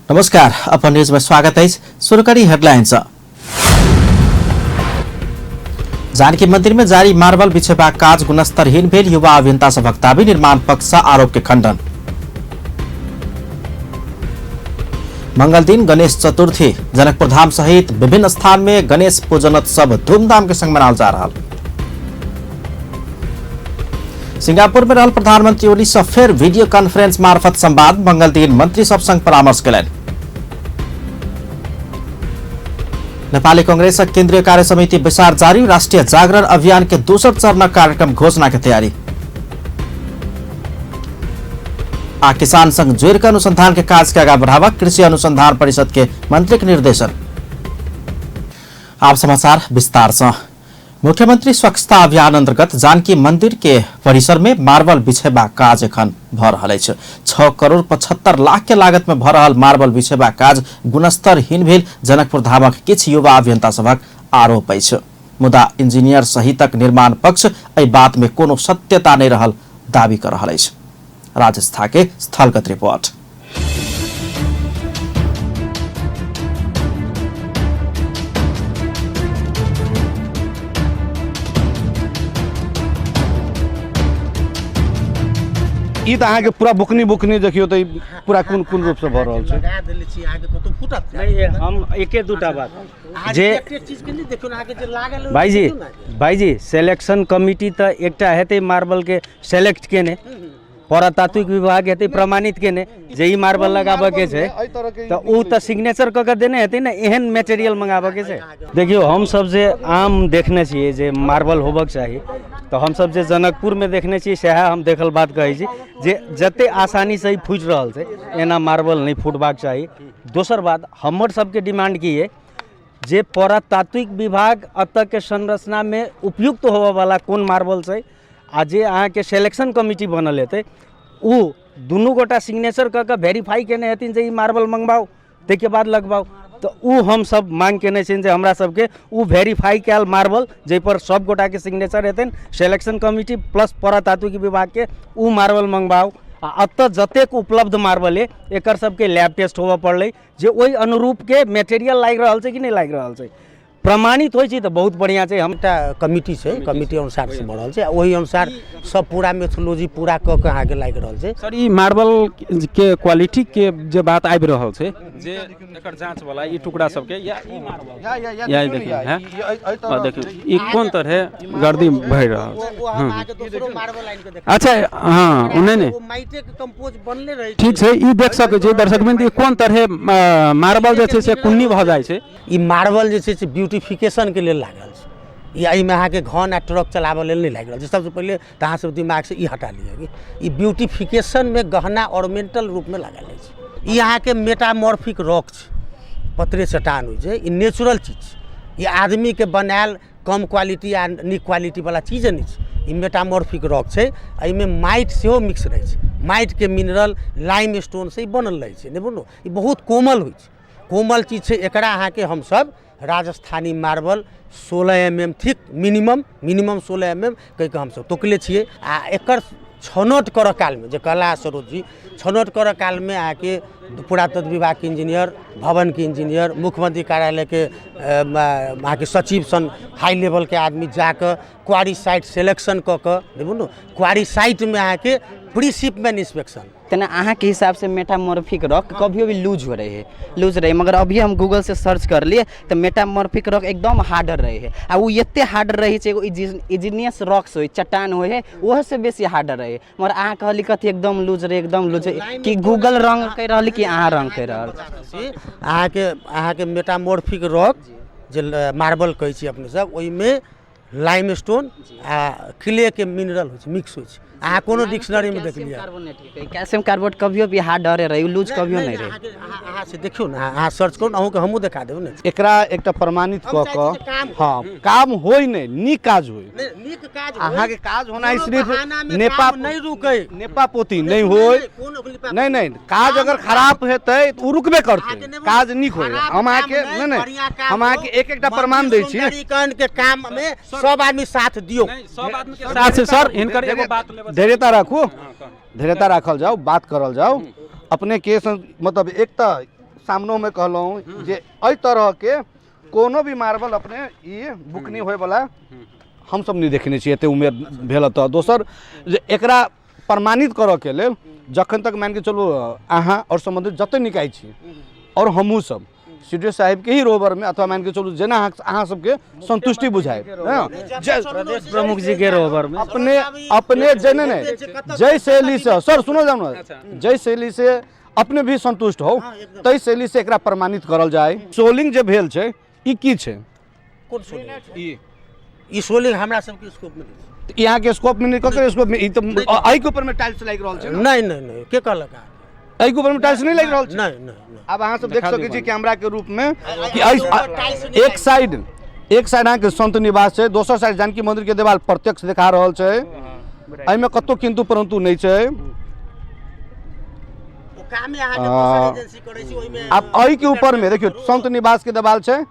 नमस्कार, अपन न्यूज में स्वागत है। सुरकारी हेडलाइंस। जानकी मंदिर में जारी मार्बल बिछेबा काज गुणस्तरहीन भेल, युवा अभियंता सभक दाबी, निर्माण पक्ष आरोप के खंडन। मंगल दिन गणेश चतुर्थी, जनकपुर धाम सहित विभिन्न स्थान में गणेश पूजनोत्सव धूमधाम के संग मनाल जा रहा। सिंगापुर में रहल प्रधानमंत्री ओली से फिर वीडियो कॉन्फ्रेंस मार्फत संवाद, मंगल दिन मंत्री सब संग परामर्श कयलनि। नेपाली कांग्रेस केंद्रीय कार्य समिति विचार जारी, राष्ट्रीय जागरण अभियान के दूसर चरण कार्यक्रम घोषणा की तैयारी। किसान संघ जोड़ के अनुसंधान के काज के आगा बढ़ावा, कृषि अनुसंधान परिषद के मंत्री के निर्देशन। आप समाचार विस्तार से। मुख्यमंत्री स्वच्छता अभियान अंतर्गत जानकी मंदिर के परिसर में मार्बल बिछेबा काज एखन भ रहल अछि। 6 करोड़ 75 लाख के लागत में भ रहल मार्बल बिछेबा काज गुणस्तरहीन भेल जनकपुर धामक किछ युवा अभियंता सभक आरोप अछि। मुदा इंजीनियर सहितक निर्माण पक्ष एहि बात में कोनो सत्यता नहीं रहल दावी कर रहल अछि। राजस्थान के स्थलगत रिपोर्ट। ई त अहाँके पूरा बुकनी देखियो त पूरा कोन रूप से भ रहल छै। लगा देले छी आगे कतो फुटत नहीं, हम एके दूटा बात जे चीज के नहीं देखियो आगे जे लागल भाईजी सिलेक्शन कमिटी त एकटा हेतै मार्बल के सेलेक्ट केने, पुरातात्विक विभाग हेतै प्रमाणित केने जे ई मार्बल लगाबे के छै त उ त सिग्नेचर क के देने हेतै ना, एहन मटेरियल मंगाबे के छै। देखियो हम सब जे आम देखने छियै जे मार्बल होबक चाही, तो हम सब जे जनकपुर में देखने छियै सएह हम देखल बात कहै छी जे जते आसानी से ही फूटि रहल छै, एना मार्बल नहीं फूटबाक चाही। दोसर बात हमर सबके डिमांड की है जे पुरातात्विक विभाग अत के संरचना में उपयुक्त होबे वाला कोन मार्बल छै आ जे अहाँ के सिलेक्शन कमिटी बनल हेतै उ दुनू गोटा सिग्नेचर क के वेरीफाई केने हेथिन जे ई मार्बल मंगबाऊ ताहिके बाद लगबाऊ। तो उ हम सब मांग केने छिन जे हमरा सबके उ वेरीफाई कैल मार्बल जै पर सब गोटा के सिग्नेचर हेतन, सिलेक्शन कमिटी प्लस पुरातात्विक विभाग के उ मार्बल मंगबाऊ। आ अत जतेक उपलब्ध मार्बल है एकर सबके लैब टेस्ट होबे पड़लै जे ओहि अनुरूप के मटेरियल लागि रहल छै कि नहीं लागि रहल छै, प्रमाणित होइ छै त बहुत बढ़िया छै। हमटा कमिटी छै, कमिटी अनुसार से बढ़ल छै, ओही अनुसार सब पूरा मेथोलॉजी पूरा क के आगे लागि रहल छै। सर ई मार्बल के क्वालिटी के जे बात आबि रहल छै जे एकर जांच वाला ई टुकड़ा सब के या ई मार्बल या देखियो हैं आ देखियो ई कोन तरह गर्दी भइ रहल छै। वो हम आगे दोसरो मार्बल लाइन के देखा। अच्छा हां ओने ने वो माइटे के कंपोज बनले रहै छै। ठीक छै, ई देख सकै छै दर्शक बिंदु कोन तरह मार्बल जे छै से कुन्नी भ जाइ छै। ई मार्बल जे छै से ब्यूटिफिकेशन के लेल लागल छै, या एहिमे अहाँके घन आ ट्रक चलाबऽ लेल नहीं लागि रहल छै। सबसे पहिले तऽ अहाँ सब दिमाग से ई हटा लिअ कि ई ब्यूटिफिकेशन में गहना ऑर्नामेंटल रूप में लागल अछि। ई अहाँके मेटामॉर्फिक रॉक छै, पतरे चट्टान होइ छै, ई नेचुरल चीज छै, ई आदमी के बनायल कम क्वालिटी आ नीक क्वालिटी वाला चीज नहीं छै। ई मेटामॉर्फिक रॉक छै, एहिमे माटि सेहो मिक्स रहै छै, माटि के मिनरल लाइम स्टोन से ई बनल रहै छै। नहीं बुझलहुँ, ई बहुत कोमल होइ छै, कोमल चीज छै। एकरा अहाँके हम सब Rajasthani marble 16 mm thick minimum 16 mm कहि के हम सब तोकले छियै। आ एकर छनौट करऽ काल में जे कहला सरोज जी, छनौट करऽ काल में आके पुरातत्व विभाग के इंजीनियर, भवन के इंजीनियर, मुख्यमंत्री कार्यालय के वहाँ के सचिव सन हाई लेवल के आदमी जाकर क्वारी साइट सिलेक्शन क के देखू क्वारी साइट में आके प्री शिपमेंट इंस्पेक्शन तेना अहाँ के हिसाब से मेटामॉर्फिक रॉक कभी भी लूज हो रहे है, मगर अभी हम गूगल से सर्च कर लिए तो मेटामॉर्फिक रॉक एकदम हार्डर रहे है। आ वो एते हार्डर रही है, एगो इग्नियस रॉक्स हो चट्टान हो है वह से बेसी हार्डर रहे, मगर अहाँ कहली कथी एकदम लूज रहे, एकदम लूज कि गूगल रंग कह रही कि अहाँ रंग कह रही। अहाँ के मेटामॉर्फिक रॉक जे मार्बल कहै छी अपने सब, ओहि में लाइम स्टोन आ क्ले के मिनरल हो मिक्स हो। अहाँ कोनो डिक्शनरी में देख लिया कैल्शियम कार्बोनेट कभियो भी हार्डर रहे, लूज कभियो नहीं रहे। अहाँ से देखियो ना, अहाँ सर्च करू, अहूँ के हमहूँ देखा देब ने। एकरा एकटा प्रमाणित क के हां काम होई नहीं, नीक काज होई, नीक काज अहाँ के काज होना सिर्फ नेपा नहीं रुकै, नेपा पोती नहीं होई। नहीं काज अगर खराब हेतै तो रुकबे करतै, काज नीक होई। हम आके नहीं हम आके एक एकटा प्रमाण दै छी के काम में सब आदमी साथ दियो, सब आदमी के साथ। सर हिनकर एगो बात धैर्यता राखू, धैर्यता राखल जाओ, बात करल जाओ अपने के मतलब एक सामने में कहलहुँ जे एहि तरह के कोनो भी मार्बल अपने ई बुक नहीं होय वाला हम सब नहीं देखने छी, एते उमेर भेल तऽ। दोसर जे एकरा प्रमाणित करऽ के लेल जखन तक मान के चलू अहाँ और संबंधित जते निकाय छी और हमहूँ सब सीडीओ साहब के ही रोबर में अथवा मान के चलू जेना अहाँ सबके संतुष्टि बुझाए प्रदेश प्रमुख जी के रोबर में अपने जने ने जय शैली से सर सुनो जाओ ना, जय शैली से अपने भी संतुष्ट हो तई शैली से एकरा प्रमाणित करल जाए। सोलिंग जे भेल छै ई की छै? कोन सोलिंग? ई सोलिंग हमरा सबके स्कोप में नहीं। यहाँ के स्कोप में नहीं, ककर स्कोप में? ई तो आई के ऊपर में टाइल्स लाग रहल छै। नहीं के कहलक? आई के ऊपर में टाइल्स नहीं लाग रहल छै। नहीं अब अहाँ सब देख सकै छी कैमरा के रूप में कि एक साइड अहाँ के संत निवास छै, दोसर साइड जानकी मंदिर के देवाल प्रत्यक्ष दिखा रहल छै। एहि में कतौ किंतु परंतु नहीं छै। अब एहि के ऊपर में देखियो संत निवास के देवाल छै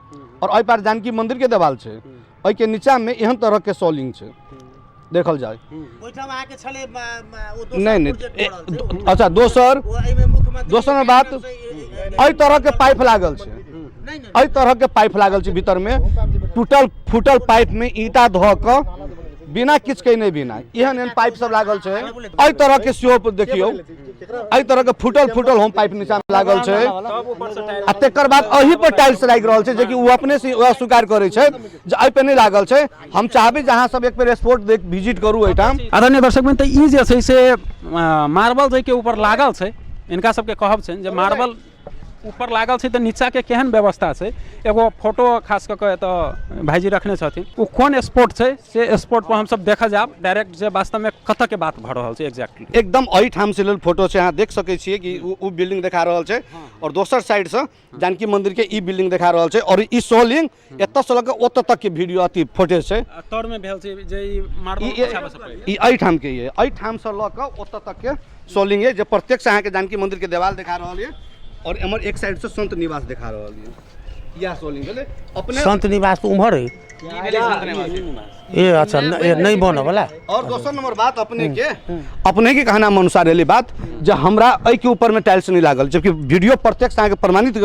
और एहि पार जानकी मंदिर के देवाल छै। एहि के नीचा में एहन तरह के सोलिंग छै देखल जाए। नहीं अच्छा दोसर में बात एहि तरह के पाइप लागल छै, एहि तरह के पाइप लागल छै भीतर में, टूटल फूटल पाइप में ईटा धो के बिना किछ के नहीं बिना एहन पाइप सब लागल छै। एहि तरह के सेहो देखियो, एहि तरह के फूटल होम पाइप नीचा में लागल छै। आ तेकर बाद एही पर टाइल्स लाग रहल छै जे कि वो अपने से स्वीकार करे छै जे एहि पे नहीं लागल छै। हम चाहबे जहां सब एक बेर स्पॉट देख विजिट करू एठाम। आदरणीय दर्शक में ई जे छै से मार्बल जे के ऊपर लागल छै, इनका सबके कहब छै जे मार्बल ऊपर लागल छै तऽ नीचा के केहन व्यवस्था छै। एगो फोटो खास कऽ के तऽ भाईजी रखने छथिन, ओ कोन स्पॉट छै से स्पॉट पर हम सब देखा जाब डायरेक्ट जे वास्तव में कतऽ के बात भऽ रहल छै एक्जेक्टली। एकदम एही ठाम से लेल फोटो छै, अहाँ देख सकै छियै कि उ बिल्डिंग देखा रहल छै और दोसर साइड से जानकी मंदिर के ई बिल्डिंग देखा रहल छै और ई सोलिंग एतऽ से लऽ के ओतऽ तक के वीडियो अथी फुटेज छै। तौर में भेल छै जे ई मार्बल बिछाबे से पहिले ई एही ठाम के ये, एही ठाम से लऽ के ओतऽ तक के सोलिंग है जे प्रत्यक्ष अहाँ के जानकी मंदिर के देवाल देखा रहल है और एमर एक साइड से संत निवास दिखा रहा है। यह सोलिंग भेले अपने संत निवास तो उम्हर है। ये अच्छा नहीं बन वाला। और दोसर नंबर बात अपने के कहना अनुसार एली बात जे हमरा एहि के ऊपर में टाइल्स नहीं लागल, जबकि वीडियो प्रत्यक्ष अहाँ के प्रमाणित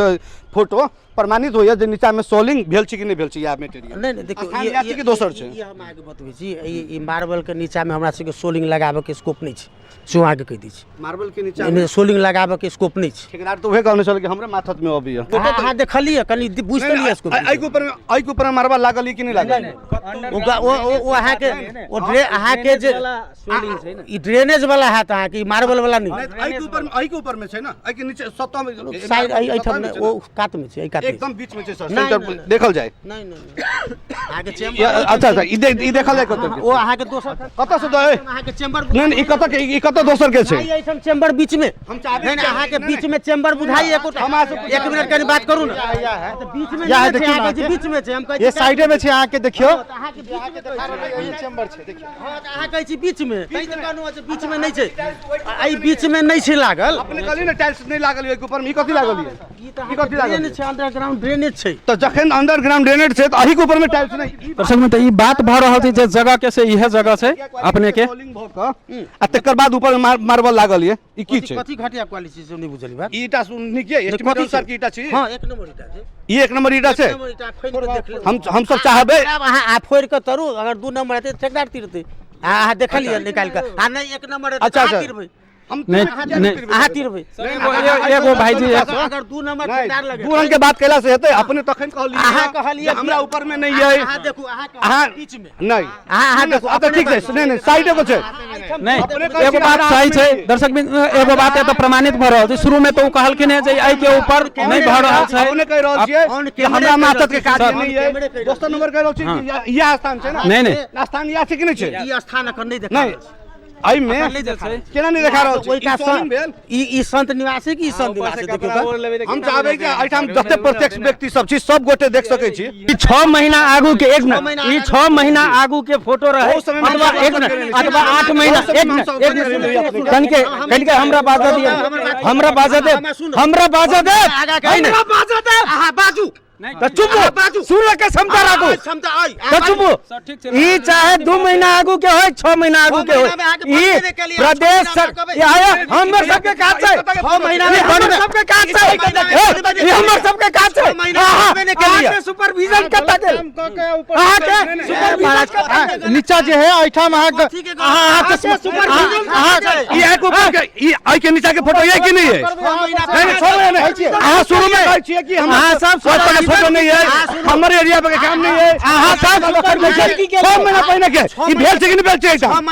फोटो प्रमाणित होइए जे नीचा में सोलिंग भेल छी कि नहीं भेल छी या मटेरियल। नहीं देखियो ये की दोसर छै, ये हम आगे बतबै छी। ई मार्बल के नीचा में हमरा सबके सोलिंग लगाबे के स्कोप नहीं छै, जो आगे कह दी छी। मार्बल के नीचा में सोलिंग लगाबे के स्कोप नहीं छै। ठेकेदार तो उहे कहने छल कि हमरे माथत में अभी है। अहाँ देखलिए कनी बुझ तो लिया स्कोप। एहि के ऊपर में मार्बल लागल है कि नहीं लागल? वो अहाँ के अहाँ के जे ई ड्रेनेज वाला है त अहाँ के मार्बल वाला नहीं। एहि के ऊपर में छै ना, एहि के नीचे सत्ता में साइड एहि ठाम वो कात में छै, एहि कात एकदम बीच में छै सर, सेंटर देखल जाए। नहीं अहाँ के चेंबर अच्छा ई देखल जाए कतऽ वो अहाँ के दोसर कतऽ से अहाँ के चेंबर नहीं ई कतऽ दोसर के छै? ऐठन चेंबर बीच में हम चाहबे नहीं अहाँ के बीच में चेंबर बुझाई एक मिनट कनी बात करू ना। बीच में या देखियो अहाँ के बीच में छै, हम कहै ये साइडे में छै अहाँ के देखियो। अहाँ के बीच में देखा रहल है चेंबर छै देखियो। हां त अहाँ कहै छी बीच में, कहि त कहनु छै बीच में नहीं छै, एई बीच में नहीं छै लागल। अपने कहली ना टाइल्स नहीं लागल है, ऊपर में ई कथि लागल है? ई कथि लागल छै? अंडरग्राउंड ड्रेनेज छै। तो जखन अंडरग्राउंड ड्रेनेज छै त एही के ऊपर में टाइल्स नहीं। दर्शक में ई बात भऽ रहल छै जे जगह के से इहे जगह छै अपने के आ तकर बाद ऊपर में मार्बल लागल है। ई की छै? कथि घटिया क्वालिटी से नहीं बुझली बात। ईटा सुननी के एस्टिमेट अनुसार की ईटा छै? हां एक नंबर ईटा छै। ई एक नंबर ईटा छै। हम सब चाहबे अब अहाँ फोड़ के तरू, अगर 2 नंबर हेतै ठेकेदार तिरतै। अहाँ देखलिए निकाल के आ नहीं 1 नंबर हेतै अच्छा, अहाँ अच्छा। तिरबै। हम नहीं अहाँ तिरबै। एगो भाईजी अगर 2 नंबर ठेकेदार लगे दू रंग के बात कैला से हेतै। अपने तखन कहलिए अहाँ कहलिए हमरा ऊपर में नहीं है। अहाँ देखू अहाँ अहाँ बीच में नहीं अहाँ देखू अच्छा ठीक छै। नहीं साइडे को छै। नहीं एगो बात सही छै दर्शक बिन एगो बात एतऽ प्रमाणित भऽ रहल छै। शुरू में तो कहलखिन है जे एहि के ऊपर नहीं भऽ रहल छै। अपने कह रहल छियै कि हमरा माथत के काज नहीं है। दोसर नंबर कह रहल छी कि यह स्थान छै ना। नहीं स्थान यह छै कि नहीं छै? ई स्थान अखन नहीं देखा नहीं आई में केना नहीं देखा रहल छै? ओइ का ई संत निवास है कि ई संत निवास है देखियो त। हम चाहबै कि एठाम जते प्रत्यक्ष व्यक्ति सब छी सब गोटे देख सकै छी। ई 6 महीना आगू के एक मिनट ई 6 महीना आगू के फोटो रहे अथवा 1 मिनट अथवा 8 महीना 1 मिनट कनके हमरा बाजा दिए हमरा बाजा दे अहाँ बाजू त चुप सुन के क्षमता राखू त चुप। ई चाहे 2 महीना आगू के होय 6 महीना आगू के होय ई प्रदेश हम सबके काज छै। 6 महीना में हम सबके काज छै। सुपरविजन कता गेल अहाँ के सुपरविजन नीचा जे है एठाम अहाँ ई एक ऊपर के ई आई के नीचा के फोटो ये कि नहीं है नहीं छोड़ो नहीं अहाँ शुरू में कहै छियै कि हम अहाँ सब के फोटो नहीं है हमर एरिया पे काम नहीं है अहाँ सब 6 महीना पहिने के ई भेल छै कि नहीं भेल छै एठाम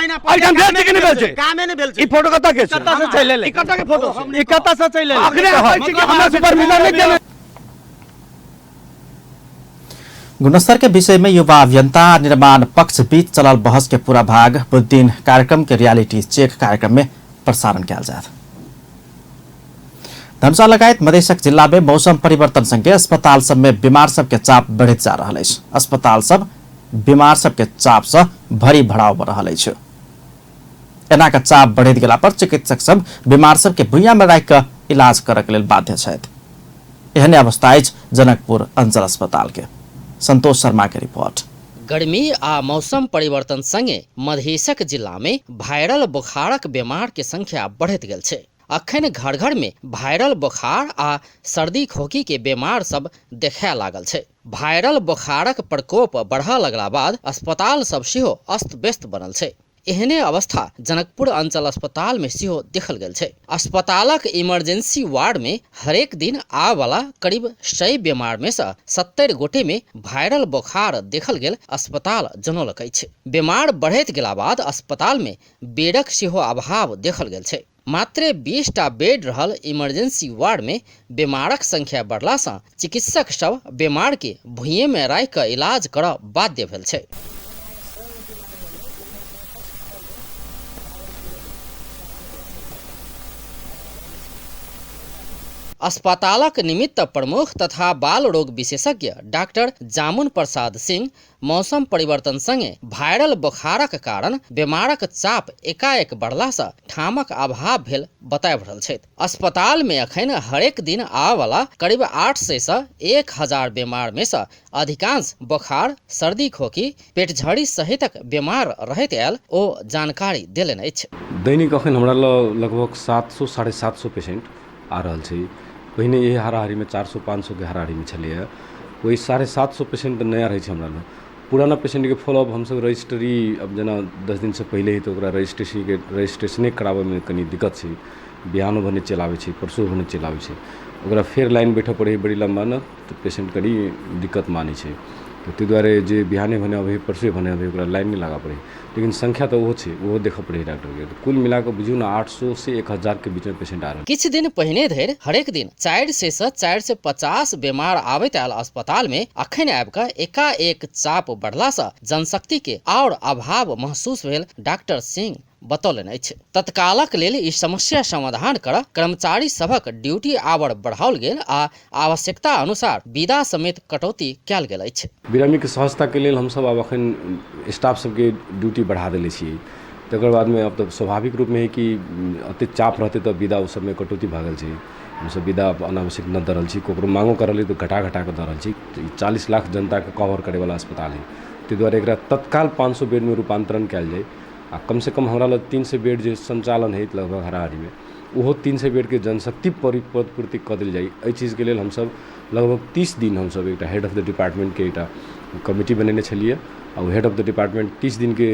भेल छै कि नहीं भेल छै कामे नहीं भेल छै ई फोटो कता के छै कता से चले ले ई कता के फोटो ई कता से चले ले अखने कहै छी कि हमरा सुपरविजन नहीं केने गुणस्तर के विषय में युवा अभियंता निर्माण पक्ष बीच चलल बहस के पूरा भाग बुधदिन कार्यक्रम के रियालिटी चेक कार्यक्रम में प्रसारण किया जाए। धनुषा लगायत मधेशक जिला में मौसम परिवर्तन संगे अस्पताल सब में बीमार सब के चाप बढ़त जा रहा है। अस्पताल सब बीमार सब के चाप से भरी भड़ाव भ रहा है। एना के चाप बढ़त गेला पर चिकित्सक सब बीमार सब के भुइयां में राख के इलाज करय के लेल बाध्य छथि। एहने अवस्था अछि जनकपुर अंचल अस्पताल के। संतोष शर्मा के रिपोर्ट। गर्मी आ मौसम परिवर्तन संगे मधेशक जिला में वायरल बुखारक बीमार के संख्या बढ़त गेल छै। अखन घर घर में वायरल बुखार आ सर्दी खोखी के बीमार सब देखाय लागल छै। वायरल बुखारक प्रकोप बढ़ा लगला बाद अस्पताल सब सेहो अस्त व्यस्त बनल छै। एहने अवस्था जनकपुर अंचल अस्पताल में सेहो देखल गेल छै। अस्पतालक इमरजेंसी वार्ड में हरेक दिन आब वाला करीब 100 बीमार में से 70 गोटे में वायरल बुखार देखल गेल अस्पताल जनौलक अछि। बीमार बढ़ैत गेला बाद अस्पताल में बेडक सेहो अभाव देखल गेल छै। मात्र 20 टा बेड रहल इमरजेंसी वार्ड में बीमारक संख्या बढ़ला से चिकित्सक सब बीमार के भुइये में राख के इलाज करब बाध्य भेल छै। अस्पतालक निमित्त प्रमुख तथा बाल रोग विशेषज्ञ डॉक्टर जामुन प्रसाद सिंह मौसम परिवर्तन संगे वायरल बुखारक कारण बीमारक चाप एकाएक बढ़ला से ठामक अभाव भेल बताब रहल छथि। अस्पताल में अखन हरेक दिन आबय वाला करीब 800 से 1000 बीमार में से अधिकांश बुखार सर्दी खोखी पेटझड़ी सहितक बीमार रहैत आयल ओ जानकारी देलनि अछि। दैनिक अखन हमरा लगभग 700 750 पेशेंट आ रहल छै। पहिने यही हाराहारी में 400-500 के हाराहारी में छलैए। वही 750 पेशेंट नया रहे छै। हमरा लग पुराना पेशेंट के फॉलोअप हमसब रजिस्ट्री अब जना 10 दिन से पहले ही तो रजिस्ट्रेशने कराबे में कनी दिक्कत छै। बिहानो भने चलावे छै, परसों भने चलावे छै, ओकरा फेर लाइन बैठे पड़े बड़ी लंबा न तो पेशेंट करी दिक्कत मानी छै। तो ताहि दुआरे जे बिहाने भने अभी परसों भने अभी ओकरा लाइन नहीं लगा पड़े, लेकिन संख्या तो वो छै, वो देख पड़े डॉक्टर के। तो कुल मिलाकर बुझू ना 800 से 1000 के बीच में पेशेंट आ रहे। किछ दिन पहिने धरि हरेक दिन 400 से 450 बीमार आबैत आयल अस्पताल में अखन आबि कऽ एकाएक चाप बढ़ला से जनशक्ति के और अभाव महसूस भेल डॉक्टर सिंह बतौलनि अछि। तत्कालक लेल ई समस्या समाधान करऽ कर्मचारी सभक ड्यूटी आवर बढ़ाओल गेल आ आवश्यकता अनुसार विदा समेत कटौती कयल गेल अछि। बिरामी के सहजता के लेल हमसब आब अखन स्टाफ सबके ड्यूटी बढ़ा देले छियै। तकर बाद में अब तो स्वाभाविक रूप में है कि अति चाप रहते तो विदा उस सब में कटौती भऽ गेल छै। हमसब विदा अनावश्यक न दऽ रहल छी, ककरो मांगो करल तो घटा के दऽ रहल छी। 40 लाख जनता के कवर करे वाला अस्पताल है, ताहि दुआरे एकरा तत्काल 500 बेड में रूपांतरण कयल जाय आ कम से कम हमरा लग 300 बेड जे संचालन है लगभग हाराहारी में ओहो 300 बेड के जनशक्ति पूर्ति कऽ देल जाय। एहि चीज के लेल हमसब लगभग 30 दिन हमसब एक हेड ऑफ द डिपार्टमेंट के एक कमिटी बनेने छलिए और हेड ऑफ द डिपार्टमेंट 30 दिन के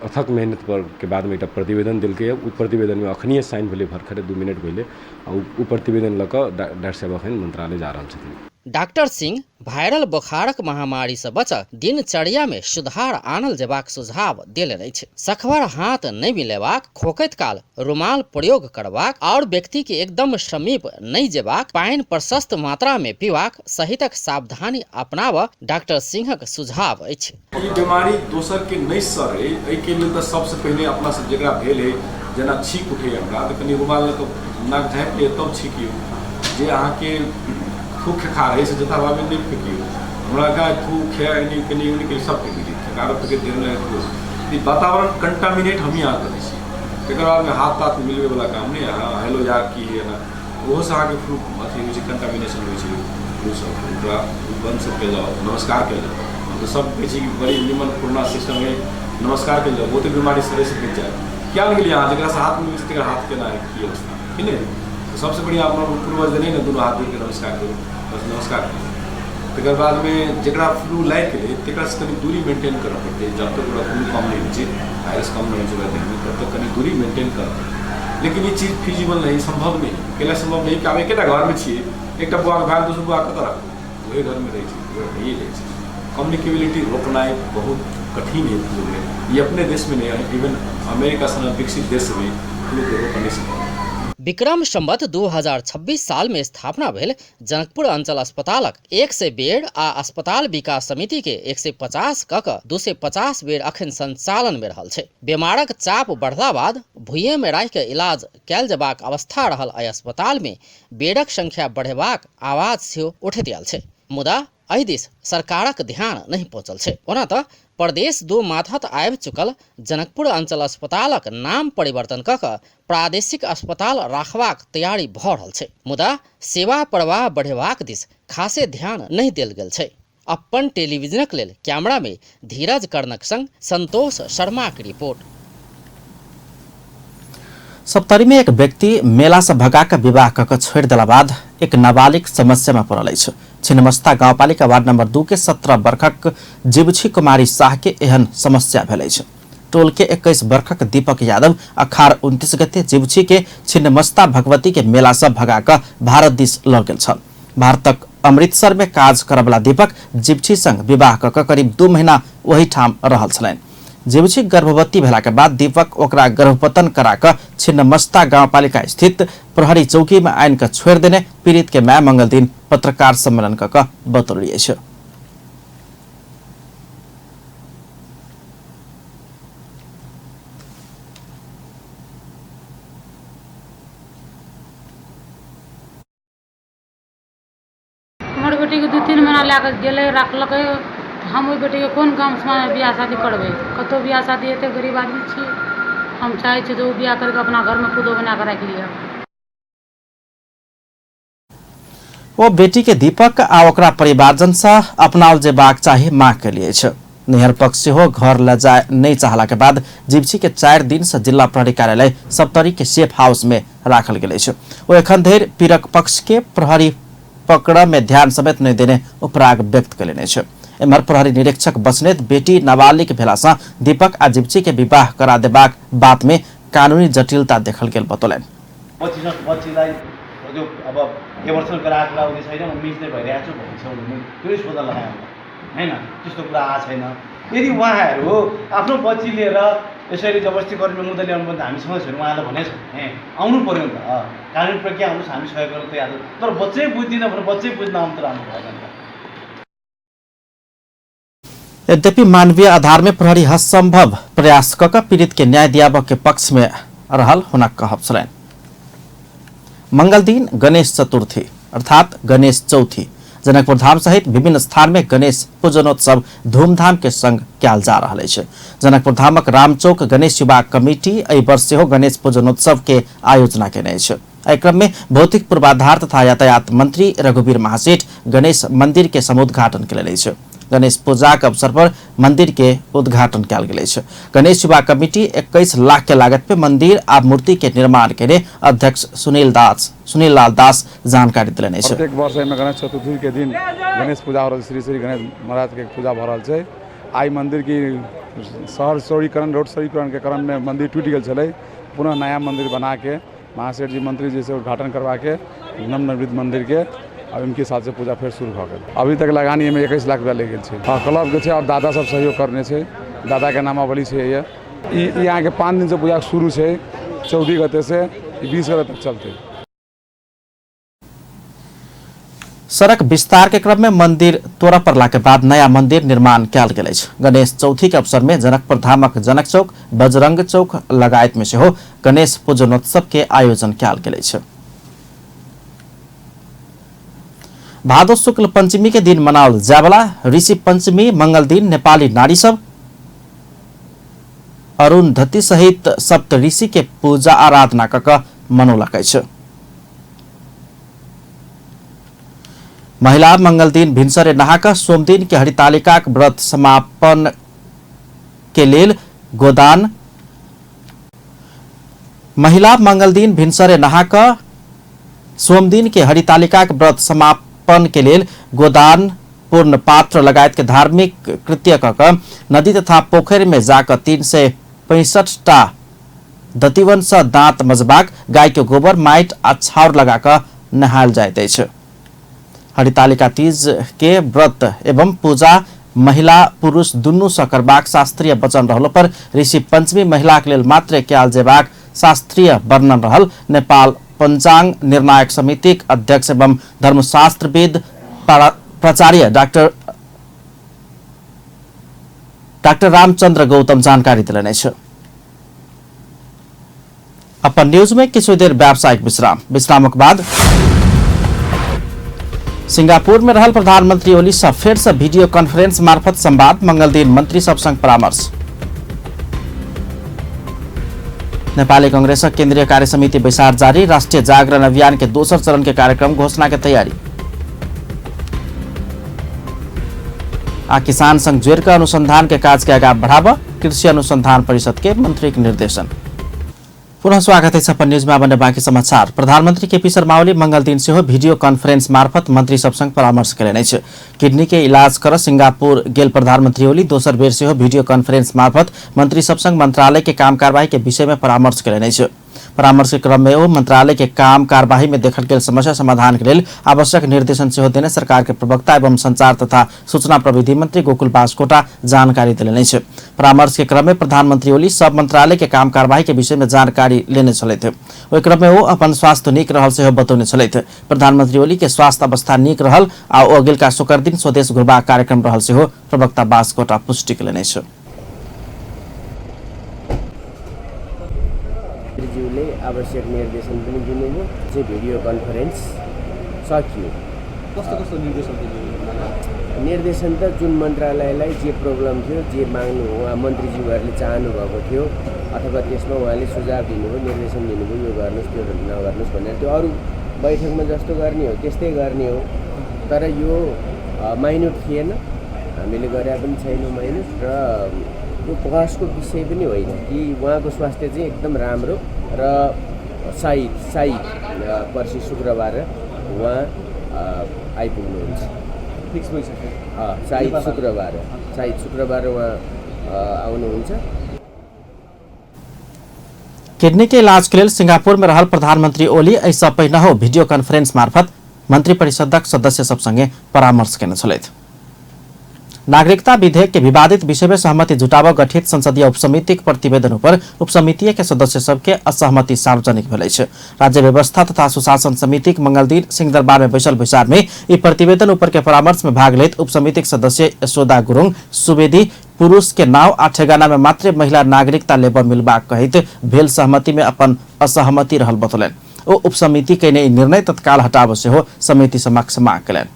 अथक मेहनत पर के बाद में एक प्रतिवेदन दिलकै। उ प्रतिवेदन में अखनिए साइन भेलै, भरखरे 2 मिनट भेलै और उ प्रतिवेदन लऽ कऽ डॉक्टर साहब अखन मंत्रालय जा रहल छथिन। डॉक्टर सिंह वायरल बुखारक महामारी से बचऽ दिनचर्या में सुधार आनल जेबाक सुझाव देलनि अछि। सखबर हाथ नहीं मिलेबाक, खोकैत काल रुमाल प्रयोग करबाक और व्यक्ति के एकदम समीप नहीं जेबाक, पानि प्रशस्त मात्रा में पीबाक सहितक सावधानी अपनाबऽ डॉक्टर सिंहक सुझाव अछि। ई बीमारी दोसर के नहीं सरै, एहि के लेल तऽ सबसे पहिने अपना सब जेकरा भेल है जेना छींक उठे हमरा तऽ कनी रुमाल लऽ कऽ नाक झाँपि लिअ तब छींकियौ। जे अहाँके थूक खा रहे से जता भावे नहीं फेंकियो, हमरा का थूक है नहीं कनी उनके सब फेंक दी कार के देर में ई वातावरण कंटामिनेट हम ही आ करै छी। तकर बाद में हाथ तात मिलवे वाला काम नहीं। हां हेलो यार की है ना वो से अहाँके फ्लू अथी होइ छै, कंटामिनेशन होइ छै। वो सब पूरा बंद सब के जाओ, नमस्कार के जाओ, तो सब कहै छै कि बड़ी निमन पुराना सिस्टम है, नमस्कार के जाओ, वो तो बीमारी सरे से बच जाए। क्या के लिए यहाँ जरा से हाथ में तकर हाथ केना है की अवस्था कि नहीं। तो सबसे बढ़िया अपना पूर्वज ने दोनों हाथ जोड़ के नमस्कार करो, बस नमस्कार करो। तकर बाद में जरा फ्लू लाग गए तक कनी दूरी मेंटेन करऽ पड़ते जब तक ओकरा फ्लू कम नहीं हो वायरस कम नहीं हो देह में तब तक कनी दूरी मेंटेन करऽ पड़ते। लेकिन ये चीज़ फिजिबल नहीं, संभव नहीं, कैला संभव नहीं कि आब एक घर में छे एक बुआ भाग दोसर बुआ कतऽ रखबै, वही घर में रही है। कम्युनिकेबिलिटी रोकना बहुत कठिन है फ्लू में। ये अपने देश में नहीं है, इवन अमेरिका सन विकसित देश में फ्लू के रोक नहीं सकता। विक्रम संवत 2026 साल में स्थापना भेल जनकपुर अंचल अस्पतालक 100 बेड आ अस्पताल विकास समिति के 150 कऽ 250 बेड अखन संचालन में रहल छै। बीमारक चाप बढ़ला बाद भुइये में राखि के इलाज कैल जबाक अवस्था रहल एहि अस्पताल में बेडक संख्या बढ़ेबाक आवाज सेहो उठैत आयल छै, मुदा एहि दिस सरकारक ध्यान नहीं पहुँचल छै। ओना तऽ प्रदेश 2 माथत आबि चुकल जनकपुर अंचल अस्पतालक नाम परिवर्तन कऽ प्रादेशिक अस्पताल राखबाक तैयारी भऽ रहल छै, मुदा सेवा प्रवाह बढ़ेबाक दिस खासे ध्यान नहीं देल गेल छै। अपन टेलीविजनक लेल कैमरा में धीरज कर्णक संग संतोष शर्मा की रिपोर्ट। सप्तरी में एक व्यक्ति मेला से भगा के विवाह कऽ छोड़ दिला बाद एक नाबालिग समस्या में पड़ल अछि। छिन्नमस्ता गाउँपालिका वार्ड नंबर 2 के 17 वर्षक जीवछी कुमारी शाह के एहन समस्या भेल अछि। टोल के 21 वर्षक दीपक यादव अखाड़ 29 गते जीवछी के छिन्नमस्ता भगवती के मेला से भगा के भारत दिस लऽ गेल छल। भारतक अमृतसर में काज करबला दीपक जीवछी संग विवाह कऽ करीब 2 महीना वही ठाम रहल छलनि। जीवछी गर्भवती भेला के बाद दीपक ओकरा गर्भपतन करा के छिन्नमस्ता गाउँपालिका स्थित प्रहरी चौकी में आइन के छोड़ देने पीड़ित के माय मंगल दिन पत्रकार सम्मेलन कऽ बतौली अछि। हमर बेटी के 2-3 महीना लाग गेलै रखलकै। हम ओहि बेटी के कोन काम में बियाह शादी करबै, कतौ बियाह शादी हेतै, गरीब आदमी छियै। हम चाहै छी जे ओ बियाह करके अपना घर में खुदो बना के राख लिअ। ओ बेटी के दीपक आ ओकरा परिवारजन से अपनाओल जेबाक चाही मांग के लिए छै। नैहर पक्ष सेहो घर ले जाय नहीं चाहला के बाद जीवछी के 4 दिन से जिला प्रहरी कार्यालय सप्तरी के सेफ हाउस में राखल गेल छै। ओ एखन धरि पीड़क पक्ष के प्रहरी पकड़ में ध्यान समेत नहीं देने उपराग व्यक्त कयलनि छै। एम्हर प्रहरी निरीक्षक बसनेत बेटी नाबालिग भेला से दीपक आ जीवछी के विवाह करा देबाक बात में कानूनी जटिलता देखल गेल बतौलनि। बच्चीलाई जो अब एवर्सन गराएको लाउने छैन, म मिल्दै भइरहेको छु भन्छ भने त्यो सोधा लगायो हैन, त्यस्तो कुरा आएको छैन। यदि उहाँहरू आफ्नो बच्ची लिएर यसरी जबरजस्ती गर्ने मुद्दा ल्याउनु पर्दा हामीसँग छैन, उहाँले भनेको छ आउनु पर्यो नि त, कानुनी प्रक्रिया आउनुहोस्, हामी सहयोग गर्न तयार छौँ। तर बच्चै बुझ्दिन भने बच्चै बुझ्न आउनु त राम्रो भएन नि त। यद्यपि मानवीय आधार में प्रहरी हरसंभव प्रयास कऽ पीड़ित के न्याय दियाबऽ के पक्ष में रहल हुनक कहब छलनि। मंगल दिन गणेश चतुर्थी अर्थात गणेश चौथी जनकपुर धाम सहित विभिन्न स्थान में गणेश पूजनोत्सव धूमधाम के संग कयल जा रहल अछि। जनकपुर धामक रामचौक गणेश युवा कमिटी एहि वर्ष सेहो गणेश पूजनोत्सव के आयोजना केने अछि। एहि क्रम में भौतिक पूर्वाधार तथा यातायात मंत्री रघुवीर महासेठ गणेश मंदिर के समुद्घाटन केलनि अछि। गणेश पूजाक अवसर पर मंदिर के उद्घाटन कयल गेल अछि। गणेश युवा कमिटी 21 लाख के लागत में मंदिर आ मूर्ति के निर्माण केने अध्यक्ष सुनील लाल दास जानकारी दिलनि अछि। प्रत्येक वर्ष में गणेश चतुर्थी के दिन गणेश पूजा हो रहल, श्री श्री गणेश महाराज के पूजा भ रहल छै। आई मंदिर की शहर चौड़ीकरण रोड चौड़ीकरण के क्रम में मंदिर टूट गेल छलै, पुनः नया मंदिर बना के महासेठ जी मंत्री जी से उद्घाटन करवा के नवनिर्मित मंदिर के अब इनके साथ से पूजा फिर शुरू हो गई। अभी तक लगानी में 21 लाख रुपया ले गए थे। हाँ, क्लब के और दादा सब सहयोग करने से दादा के नामावली से ये यहाँ के 5 दिन से पूजा शुरू है, 14 गते से 20 गते तक चलते। सड़क विस्तार के क्रम में मंदिर तोड़ा पड़ला के बाद नया मंदिर निर्माण कयल गेल अछि। गणेश चौथी के अवसर में जनकपुर धामक जनक चौक, बजरंग चौक लगायत में सेहो गणेश पूजनोत्सव के आयोजन कयल गेल अछि। भादो शुक्ल पंचमी के दिन मनाओल जायवाला ऋषि पंचमी मंगल दिन नेपाली नारी सब अरुंधति सहित सप्त ऋषि के पूजा आराधना कऽ मनौलक अछि। महिला मंगल दिन भिनसरे नहाकर सोम दिन के हरितालिका व्रत समापन के लेल गोदान महिला मंगल दिन भिनसरे नहाकर सोम दिन के हरितालिका व्रत समापन के लेल गोदान पूर्ण पात्र लगायत के धार्मिक कृत्य क नदी तथा पोखरी में जाकर 365टा दतिवंश दांत मजबाग गाय के गोबर माइट आ छाउर लगाकर नहाल जाइत अछि। हरितालिका तीज के व्रत एवं पूजा महिला पुरुष दुनू सँ करबाक शास्त्रीय वचन रहलो पर ऋषि पंचमी महिला के लेल मात्र कयल जेबाक शास्त्रीय वर्णन रहल। नेपाल पंचांग निर्णायक समितिक अध्यक्ष एवं धर्मशास्त्रविद प्राचार्य डाक्टर रामचंद्र गौतम जानकारी दिलनि छ। अपन न्यूज में किछु देर व्यावसायिक विश्रामक बाद सिंगापुर में रहल प्रधानमंत्री ओली सँ फेर से वीडियो कॉन्फ्रेंस मार्फत संवाद। मंगल दिन मंत्री सब संग परामर्श। नेपाली कांग्रेसक केंद्रीय कार्य समिति बैसार जारी। राष्ट्रीय जागरण अभियान के दोसर चरण के कार्यक्रम घोषणा के तैयारी। आ किसान संघ जोड़ के अनुसंधान के काज के आगा बढ़ावा कृषि अनुसंधान परिषद के मंत्री के निर्देशन। पुनः स्वागत है अपन न्यूज में। अब बाँकी समाचार। प्रधानमंत्री केपी शर्मा ओली मंगल दिन से वीडियो कॉन्फ्रेंस मार्फत मंत्री सब संग परामर्श कयलनि अछि। किडनी के इलाज कर सिंगापुर गेल प्रधानमंत्री ओली दोसर बेर से वीडियो कॉन्फ्रेंस मार्फत मंत्री सब संग मंत्रालय के काम कार्यवाही के विषय में परामर्श कयलनि अछि। परामर्श के क्रम में वो मंत्रालय के काम कार्यवाही में देखल गेल समस्या समाधान के लिए आवश्यक निर्देशन से देने सरकार के प्रवक्ता एवं संचार तथा सूचना प्रविधि मंत्री गोकुल बास्कोटा जानकारी दिलनि अछि। परामर्श के क्रम में प्रधानमंत्री ओली सब मंत्रालय के काम कार्यवाही के विषय में जानकारी लेने चले थे। ओहि क्रम में वो अपन स्वास्थ्य नीक रहल से बतौने चले थे। प्रधानमंत्री ओली के स्वास्थ्य अवस्था नीक रहल आ अगिलका शुक्र दिन स्वदेश घुरबाक कार्यक्रम रहल से प्रवक्ता बास्कोटा पुष्टि कयलनि अछि। ज्यूले आवश्यक निर्देशन पनि दिनुभयो। चाहिँ भिडियो कन्फरेन्स सकियो। कस्तो कस्तो निर्देशन दिनुभयो? निर्देशन त जुन मन्त्रालयलाई जे प्रब्लम थियो, जे माग्नु उहाँ मन्त्रीज्यूहरूले चाहनु भएको थियो अथवा त्यसमा उहाँले सुझाव दिनुभयो, निर्देशन दिनुभयो, यो गर्नुहोस् त्यो नगर्नुहोस् भनेर। त्यो अरू बैठकमा जस्तो गर्ने हो त्यस्तै गर्ने हो। तर यो माइन्युट थिएन, हामीले गरे पनि छैन माइन्युट। र यो बहसको विषय पनि होइन कि उहाँको स्वास्थ्य चाहिँ एकदम राम्रो र सायद पर्सि शुक्रबार उहाँ आइपुग्नुहुन्छ। फिक्स भइसक्यो। सायद शुक्रबार उहाँ आउनुहुन्छ। किडनी के इलाज के लिए सिंगापुर में रहल प्रधानमंत्री ओली ऐसा पहिने वीडियो कॉन्फ्रेंस मार्फत मंत्री परिषदक सदस्य सब संगे परामर्श केने छलथि। नागरिकता विधेयक के विवादित विषय में सहमति जुटाव गठित संसदीय उपसमितिक प्रतिवेदन पर उपसमिति के सदस्य सबके असहमति सार्वजनिक भेल अछि। राज्य व्यवस्था तथा सुशासन समितिक मंगल दिन सिंहदरबार में बैसल बैसार में ई प्रतिवेदन ऊपर के परामर्श में भाग लेत उपसमितिक सदस्य यशोदा गुरुङ सुवेदी पुरुष के नाव आ ठेगाना में मात्र महिला नागरिकता लेबा मिलबाक कहित भेल सहमति में अपन असहमति रहल बतौलनि। ओ उपसमिति के निर्णय तत्काल हटाव से समिति समक्ष मांग कयलनि।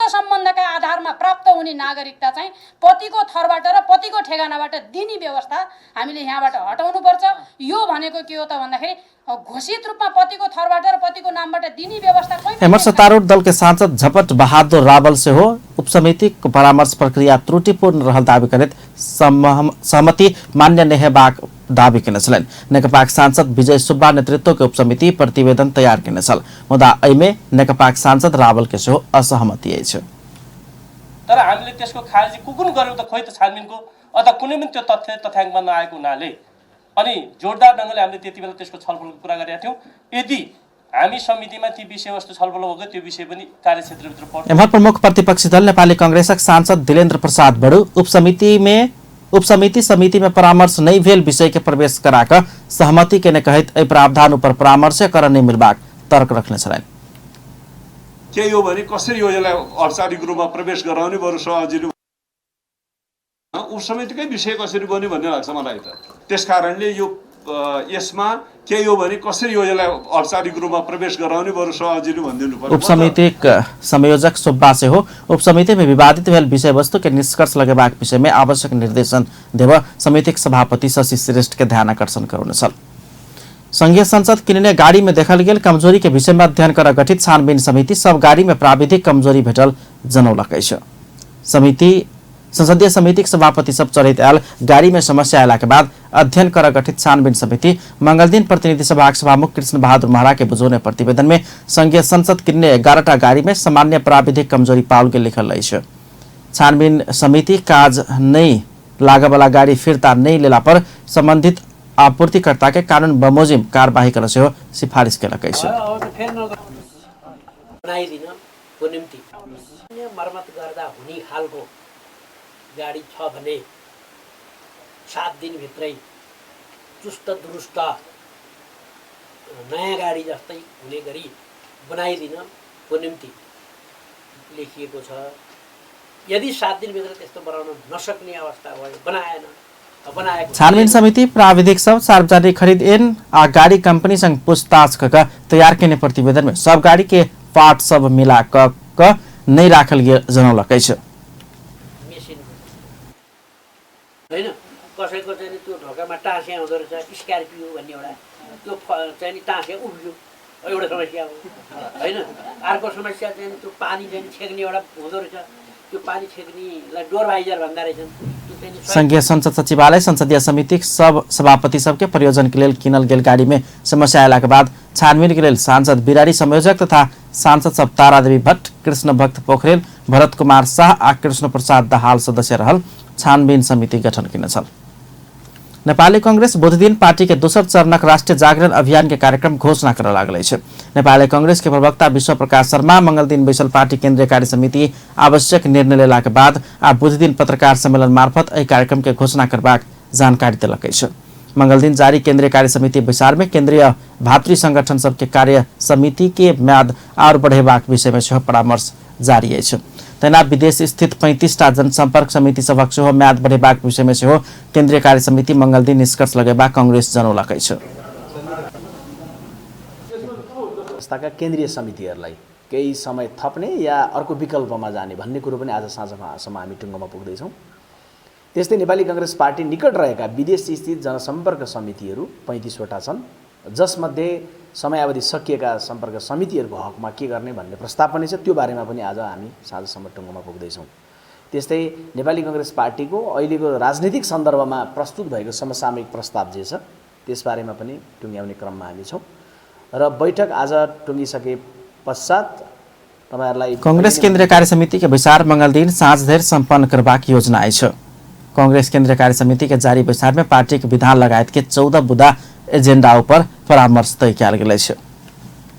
सम्बन्धका आधारमा प्राप्त हुने नागरिकता चाहिँ पतिको थरबाट र पतिको ठेगानाबाट दिने व्यवस्था हामीले यहाँबाट हटाउनुपर्छ। यो भनेको के हो त भन्दाखेरि घोषित रूपमा पतिको थरबाट र पतिको नामबाट दिने व्यवस्था एमर सत्तारूढ़ दल के सांसद झपट बहादुर रावल से उपसमिति परामर्श प्रक्रिया त्रुटिपूर्ण रहल दावी करैत सहमति मान्य नहीं हेबाक दावी केने छलनि। नेकपाक सांसद विजय सुब्बा नेतृत्व के उपसमिति प्रतिवेदन तैयार केने छल, मुदा एहिमे नेकपाक सांसद रावल के सेहो असहमति अछि। तर हामीले त्यसको खारिज कुन गर्यो त खोइ त छानबिनको अथवा कुनै पनि त्यो तथ्य तथ्याङ्कमा नआएको हुनाले अनि जोरदार ढङ्गले हामीले त्यतिबेला त्यसको छलफलको कुरा गरेका थियौँ। यदि हामी समितिमा ती विषयवस्तु छलफल भएको त्यो विषय पनि कार्यक्षेत्रभित्र पर्छ। एमहर प्रमुख प्रतिपक्षी दल नेपाली कांग्रेसक सांसद दिलेन्द्र प्रसाद बड़ू उपसमिति समिति में परामर्श नहीं भेल विषय के प्रवेश कराकर सहमति के कहित एहि प्रावधान पर परामर्श कर नहीं मिलबाक तर्क रखने छलनि। के यो भने कसरी योजनालाई औपचारिक रूपमा प्रवेश गराउने बरु सहजिलो उपसमितिकै विषय कसरी बन्यो भन्ने लाग्छ मलाई त। त्यसकारणले यो यसमा के यो भने कसरी योजनालाई औपचारिक रूपमा प्रवेश गराउने बरु सहजिलो भनिदिनु पर्छ। उपसमितिक संयोजक सुब्बा से उपसमिति में विवादित भेल विषय वस्तु के निष्कर्ष लगेबाक विषय में आवश्यक निर्देशन देव समितिक सभापति शशि श्रेष्ठ के ध्यान आकर्षण करौने छल। संघीय संसद किनने गाड़ी में देखल गेल कमजोरी के विषय में अध्ययन कर गठित छानबीन समिति सब गाड़ी में प्राविधिक कमजोरी भेटल जनौलक अछि। संसदीय समितिक सभापति सब चढ़ैत आयल गाड़ी में समस्या अयला के बाद अध्ययन कर गठित छानबीन समिति मंगलदिन प्रतिनिधि सभा सभामुख कृष्ण बहादुर महरा के बुझौने प्रतिवेदन में संघीय संसद किन्ने 11टा गाड़ी में सामान्य प्राविधिक कमजोरी पाउल के लिखल रही है। छानबीन समिति काज नहीं लागे वाला गाड़ी फिरता नहीं लेला पर संबंधित आपूर्तिकर्ता के कानून बमोजिम कार्यवाही गर्न से सिफारिस केलकै छ। बनाइदिनको निम्ति मर्मत गर्दा हुने खालको गाडी छ भने 7 दिनभित्रै चुस्त दुरुस्त नयाँ गाडी जस्तै हुने गरी बनाइदिनको निम्ति लेखिएको छ। यदि 7 दिनभित्र त्यस्तो बनाउन नसक्ने अवस्था भयो बनाएन। छानबीन समिति प्राविधिक सब सार्वजनिक खरीद एन आ गाड़ी कंपनी संग पूछताछ कर तैयार करने प्रतिवेदन में सब गाड़ी के पार्ट सब मिला क नहीं राखल गेल जनौलकै छ। हैन कसैको चाहिँ त्यो ढोकामा टाँसे आउँदो रहेछ स्कर्पियो भन्ने एउटा त्यो चाहिँ टाँसे उभियो एउटा समस्या हो हैन। अर्को समस्या चाहिँ त्यो पानी चाहिँ छेक्ने एउटा हुँदो रहेछ त्यो पानी छेक्नेलाई डोर भाइजर भन्दा रहेछन्। संघीय संसद सचिवालय संसदीय समिति सब सभापति सबके प्रयोजन के लिए किनल गेल गाड़ी में समस्या आयला के बाद छानबीन के लिए सांसद बिरारी संयोजक तथा सांसद सब तारादेवी भट्ट, कृष्ण भक्त पोखरेल, भरत कुमार शाह आ कृष्ण प्रसाद दाहाल सदस्य रहल छानबीन समिति गठन किन छल। नेपाली कांग्रेस बुध दिन पार्टी के दोसर चरणक राष्ट्रीय जागरण अभियान के कार्यक्रम घोषणा कर लागल है। नेपाली कांग्रेस के प्रवक्ता विश्व प्रकाश शर्मा मंगल दिन बैसल पार्टी केंद्रीय कार्य समिति आवश्यक निर्णय लेला के बाद आ बुध दिन पत्रकार सम्मेलन मार्फत एहि कार्यक्रम के घोषणा करबाक जानकारी देलकै छ। मंगल दिन जारी केंद्रीय कार्य समिति बैसार में केंद्रीय भातृ संगठन सबके कार्य समिति के म्याद और बढ़ेबाक विषय में सेहो परामर्श जारी है। तैनात विदेश स्थित 35टा जनसंपर्क समिति सबक सेहो म्याद बढ़ेबाक विषय में सेहो केंद्रीय कार्य समिति मंगल दिन निष्कर्ष लगेबा कांग्रेस जनौलकै छ। संस्थाका केन्द्रीय समितिहरूलाई केही समय थप्ने या अर्को विकल्पमा जाने भन्ने कुरो पनि आज साँझसम्म हामी टुङ्गोमा पुग्दैछौँ। त्यस्तै नेपाली कांग्रेस पार्टी निकट रहेका विदेश स्थित जनसम्पर्क समितिहरू 35 वटा छन्, जसमध्ये समयावधि सकिएका सम्पर्क समितिहरूको हकमा के गर्ने भन्ने प्रस्ताव पनि छ। त्यो बारेमा पनि आज हामी साँझसम्म टुङ्गोमा पुग्दैछौँ। त्यस्तै नेपाली कांग्रेस पार्टीको अहिलेको राजनीतिक सन्दर्भमा प्रस्तुत भएको समसामयिक प्रस्ताव जे छ त्यसबारेमा पनि टुङ्ग्याउने क्रममा हामी छौँ र बैठक आज टुङ्गिसके पश्चात तपाईहरुलाई कांग्रेस केंद्रीय कार्य समिति के विचार मंगल दिन साँझ धेर सम्पन्न करबाक योजना अछि। कांग्रेस केंद्रीय कार्य समिति के जारी विचार में पार्टी के विधान लगायत के 14 बुदा एजेंडा पर परामर्श तय कयल गेल अछि।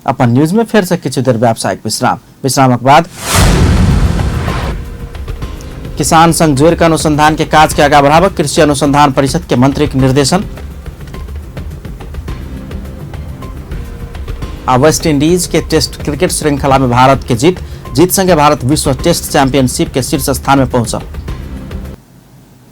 अपन न्यूज में फेर से किछु देर व्यावसायिक विश्रामक बाद किसान संघ जोड़ के अनुसंधान के काज के आगा बढ़ावा कृषि अनुसंधान परिषद के मंत्री के निर्देशन। वेस्ट इंडीज के टेस्ट क्रिकेट श्रृंखला में भारत के जीत संगे भारत विश्व टेस्ट चैंपियनशिप के शीर्ष स्थान में पहुंचा।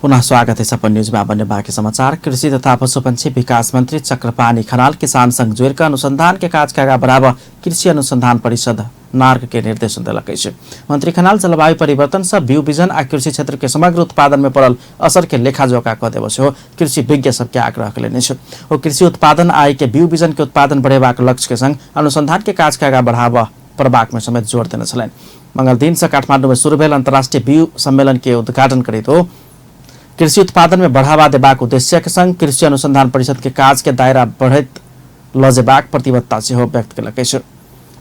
पुनः स्वागत है सपन न्यूज में। अब बाकी समाचार। कृषि तथा पशुपक्षी विकास मंत्री चक्रपाणी खनाल किसान संघ जोड़ के अनुसंधान के काज के आगा बढ़ावा कृषि अनुसंधान परिषद नार्क के निर्देशन दिलकै छै। मंत्री खनाल जलवायु परिवर्तन से बिउ बिजन आ कृषि क्षेत्र के समग्र उत्पादन में पड़ल असर के लेखाजोखा क देबो से कृषि विज्ञ सबके आग्रह कयलनि छै। ओ कृषि उत्पादन आय के बिउ बिजन के उत्पादन बढ़ेबाक लक्ष्य के संग अनुसंधान के काज के आगा बढ़ावा प्रभाग में समेत जोड़ देने छलनि। मंगल दिन से काठमांडू में शुरू भेल अंतर्राष्ट्रीय बिउ सम्मेलन के उद्घाटन करैत ओ कृषि उत्पादन में बढ़ावा देबाक उद्देश्य के संग कृषि अनुसंधान परिषद के काज के दायरा बढ़ैत लजेबाक प्रतिबद्धता सेहो व्यक्त कयलकै छै।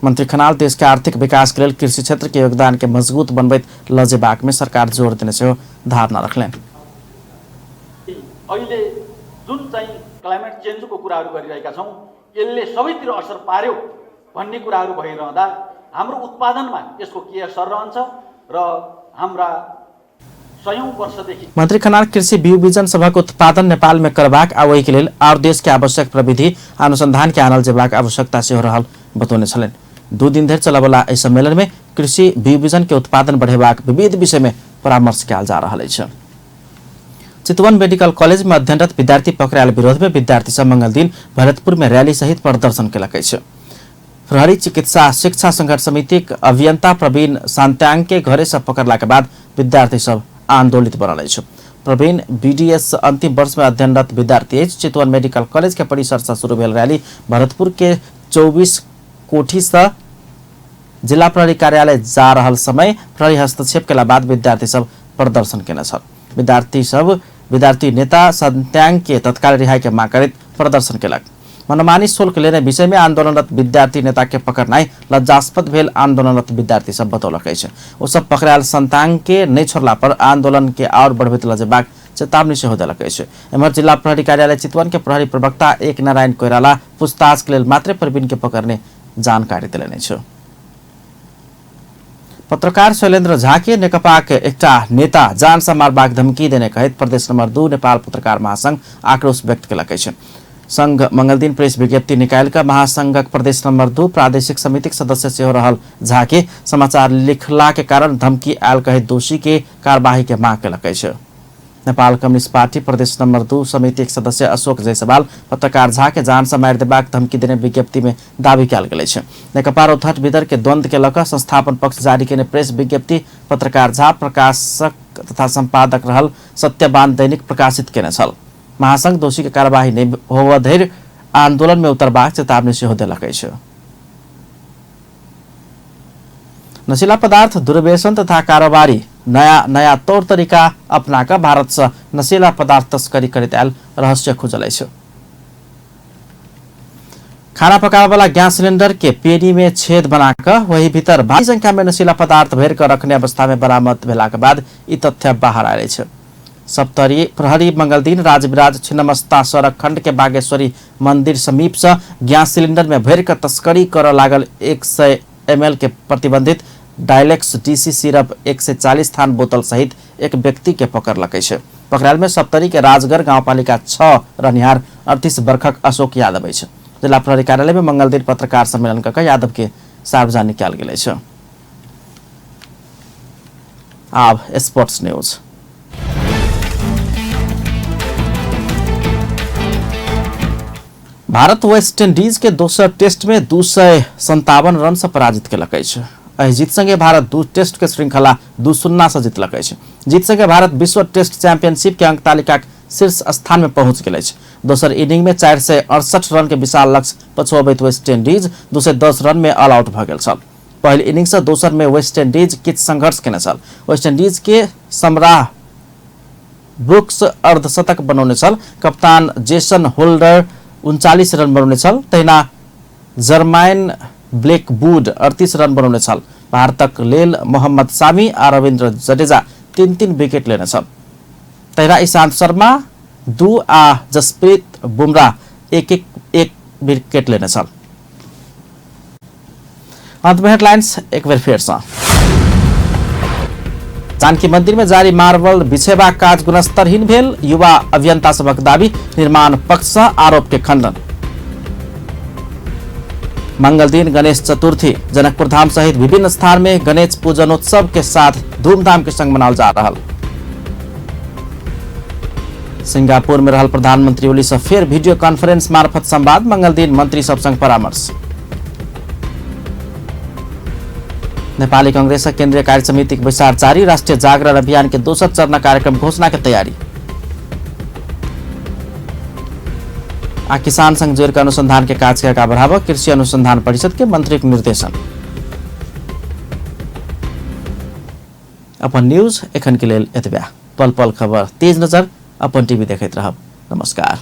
मंत्री खनाल देश के आर्थिक विकास के लिए कृषि क्षेत्र के योगदान के मजबूत बनबैत लजेबाक में सरकार जोड़ देने से धारणा रखलेन। अहिले जुन चाहिँ क्लाइमेट चेन्जको कुराहरू गरिरहेका छौं यसले सबैतिर असर पार्यो भन्ने कुराहरू भइरहँदा हाम्रो उत्पादनमा यसको के असर रहन्छ र हाम्रा मंत्री खनाल कृषि बिउ बिजन सबक उत्पादन नेपाल में करबाक आ ओहि के लेल और देश के आवश्यक प्रविधि अनुसंधान के आनल जेबाक आवश्यकता सेहो रहल बतौने छलनि। 2 दिन धरि चलयवला एहि सम्मेलन में कृषि बिउ बिजन के उत्पादन बढ़ेबाक विविध विषय में परामर्श कयल जा रहल अछि। चितवन मेडिकल कॉलेज में अध्ययनरत विद्यार्थी पकड़ायल विरोध में विद्यार्थी सब मंगल दिन भरतपुर में रैली सहित प्रदर्शन केलकै छै। प्रहरी चिकित्सा शिक्षा संघर्ष समिति अभियंता प्रवीण सांत्यांग के घरे से पकड़ला के बाद विद्यार्थी सब आंदोलित बनल छै। प्रवीण बीडीएस अंतिम वर्ष में अध्ययनरत विद्यार्थी अछि। चितवन मेडिकल कॉलेज के परिसर से शुरू भेल रैली भरतपुर के 24 कोठी से जिला प्रहरी कार्यालय जा रहल समय प्रहरी हस्तक्षेप केला बाद विद्यार्थी सब प्रदर्शन केने छल। विद्यार्थी सब विद्यार्थी नेता सन्त्याङ के तत्काल रिहाई के मांग करैत प्रदर्शन केलक। मनमानी शुल्क लेने विषय में आंदोलनरत विद्यार्थी नेता के पकड़नाई लज्जास्पद भेल आंदोलनरत विद्यार्थी सब बतौलक अछि। ओ सब पकड़ायल सन्तान के नहीं छोड़ला पर आंदोलन के और बढ़बैत लजेबाक चेतावनी सेहो देलक अछि। एम्हर जिला प्रहरी कार्यालय चितवन के प्रहरी प्रवक्ता एक नारायण कोइराला पूछताछ के लेल मात्र प्रवीण के पकड़ने जानकारी देलनि अछि। पत्रकार शैलेन्द्र झा के नेकपा के एकटा नेता जान से मारबाक धमकी देने कहैत प्रदेश नंबर 2 नेपाल पत्रकार महासंघ आक्रोश व्यक्त केलक अछि। संघ मंगलदिन प्रेस विज्ञप्ति निकालकर महासंघक प्रदेश नंबर 2 प्रादेशिक समितिक सदस्य सेहो रहल झा के समाचार लिखला के कारण धमकी आयल कहैत दोषी के कार्यवाही के मांग केलक अछि। नेपाल कम्युनिस्ट पार्टी प्रदेश नंबर 2 समिति सदस्य अशोक जायसवाल पत्रकार झा के जान से मार देबाक धमकी देने विज्ञप्ति में दावी कयल गेल अछि। नेकपा रौतहट भीतर के द्वंद्व के लक संस्थापन पक्ष जारी केने प्रेस विज्ञप्ति पत्रकार झा प्रकाशक तथा संपादक रहल सत्यवान दैनिक प्रकाशित केने छल। महासंघ दोषी के कार्यवाही नहीं होबा धरि आंदोलन में उतरबाक चेतावनी सेहो देलक अछि। नशीला पदार्थ दुर्व्यसन तथा कारोबारी नया तौर तरीका अपनाकर भारत से नशीला पदार्थ तस्करी करैत आयल रहस्य खुजल अछि। खाना पकावे वाला गैस सिलेंडर के पेनी में छेद बनाकर वही भीतर भारी संख्या में नशीला पदार्थ भर कर रखने अवस्था में बरामद भेला के बाद ई तथ्य बाहर आयल अछि। सप्तरी प्रहरी मंगलदिन राजविराज छिन्नमस्ता सड़क खंड के बागेश्वरी मंदिर समीप से गैस सिलेंडर में भर कर तस्करी कर लागल 100 ml के प्रतिबंधित डायलेक्स डीसी सिरप 140 थान बोतल सहित एक व्यक्ति के पकड़लक अछि। पकड़ायल में सप्तरी के राजगढ़ गांवपालिका 6 रहनिहार 38 वर्षक अशोक यादव अछि। जिला प्रहरी कार्यालय में मंगलदिन पत्रकार सम्मेलन कर यादव के सार्वजनिक कयल गेल अछि। आब sports news. Bharat West Indies के दोसर टेस्ट में 257 रन से पराजित केलक अछि। एहि जीत संगे भारत 2 टेस्ट के श्रृंखला 2-0 से जीतलक अछि। जीत संगे भारत विश्व टेस्ट चैंपियनशिप के अंक तालिका शीर्ष स्थान में पहुंच गेल अछि। दोसर इनिंग में 468 रन के विशाल लक्ष्य पछुआबैत वेस्ट इंडीज 210 रन में ऑल आउट भ गेल छल। पहिल इनिंग से दोसर में वेस्ट इंडीज किछ संघर्ष केने छल। वेस्ट इंडीज के समराह ब्रुक्स अर्धशतक बनौने छल। कप्तान जेसन होल्डर 39 रन बनौने छल। तहिना जर्माइन ब्लैकवुड 38 रन बनौने छल। भारतक लेल मोहम्मद सामी आ रविन्द्र जडेजा 3-3 विकेट लेने छल। तहिना ईशांत शर्मा 2 आ जसप्रीत बुमराह 1-1 विकेट लेने छल। अंत में हेडलाइंस एक बार फिर से। जानकी मंदिर में जारी मार्बल बिछेबा काज गुणस्तरहीन भेल। युवा अभियंता सबक दाबी। निर्माण पक्ष से आरोप के खंडन। मंगलदिन गणेश चतुर्थी जनकपुर धाम सहित विभिन्न स्थान में गणेश पूजनोत्सव के साथ धूमधाम के संग मनाल जा रहा। सिंगापुर में रहल प्रधानमंत्री ओली से फिर वीडियो कॉन्फ्रेंस मार्फत संवाद। मंगलदिन मंत्री सब संग परामर्श। नेपाली कांग्रेस केंद्रीय कार्य समिति के बैसार जारी। राष्ट्रीय जागरण अभियान के दोसर चरण कार्यक्रम घोषणा के तैयारी। आ किसान संघ जोड़ के अनुसंधान के काज के आगा बढ़ावा। कृषि अनुसंधान परिषद के मंत्री के निर्देशन। अपन न्यूज एखन के लेल एतबे। पल पल खबर तेज नजर अपन टीवी देखैत रहब। नमस्कार।